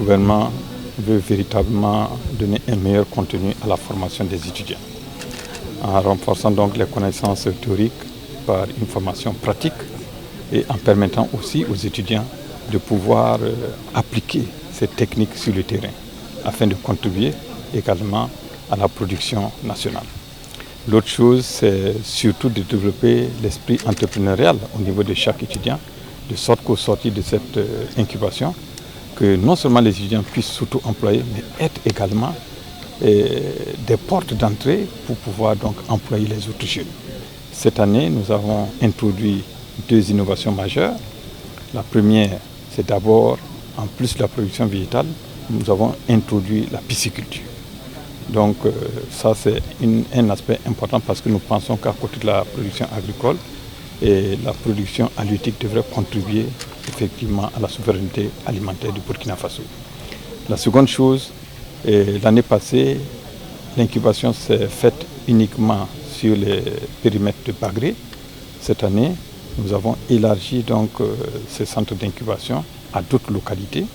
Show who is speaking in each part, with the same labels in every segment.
Speaker 1: gouvernement veut véritablement donner un meilleur contenu à la formation des étudiants, en renforçant donc les connaissances théoriques par une formation pratique et en permettant aussi aux étudiants de pouvoir appliquer ces techniques sur le terrain afin de contribuer également à la production nationale. L'autre chose, c'est surtout de développer l'esprit entrepreneurial au niveau de chaque étudiant, de sorte qu'au sortir de cette incubation, que non seulement les étudiants puissent s'auto-employer, mais être également des portes d'entrée pour pouvoir donc employer les autres jeunes. Cette année, nous avons introduit 2 innovations majeures. La première, c'est d'abord, en plus de la production végétale, nous avons introduit la pisciculture. Donc ça c'est un aspect important parce que nous pensons qu'à côté de la production agricole, et la production halieutique devrait contribuer effectivement à la souveraineté alimentaire du Burkina Faso. La seconde chose, l'année passée, l'incubation s'est faite uniquement sur les périmètres de Bagré. Cette année, nous avons élargi donc ces centres d'incubation à d'autres localités.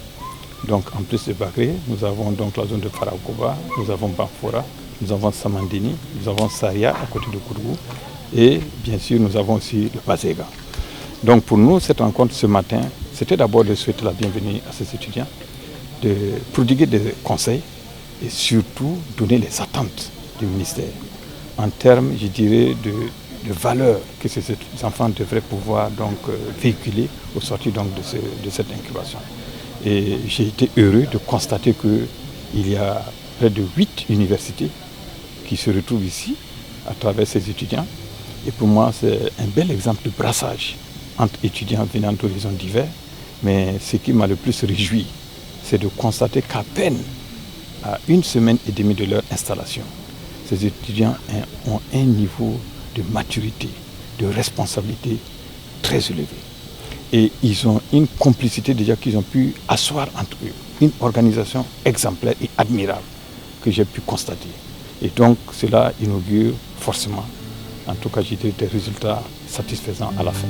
Speaker 1: Donc en plus de Bagré, nous avons donc la zone de Farakoba, nous avons Bafora, nous avons Samandini, nous avons Saria à côté de Kourgou et bien sûr nous avons aussi le Bazega. Donc pour nous, cette rencontre ce matin, c'était d'abord de souhaiter la bienvenue à ces étudiants, de prodiguer des conseils et surtout donner les attentes du ministère en termes, je dirais, de valeurs que ces enfants devraient pouvoir donc véhiculer au sortir donc de cette incubation. Et j'ai été heureux de constater qu'il y a près de 8 universités qui se retrouvent ici à travers ces étudiants. Et pour moi, c'est un bel exemple de brassage entre étudiants venant d'horizons divers. Mais ce qui m'a le plus réjoui, c'est de constater qu'à peine à 1 semaine et demie de leur installation, ces étudiants ont un niveau de maturité, de responsabilité très élevé. Et ils ont une complicité déjà qu'ils ont pu asseoir entre eux, une organisation exemplaire et admirable que j'ai pu constater. Et donc cela inaugure forcément, en tout cas j'ai des résultats satisfaisants à la fin.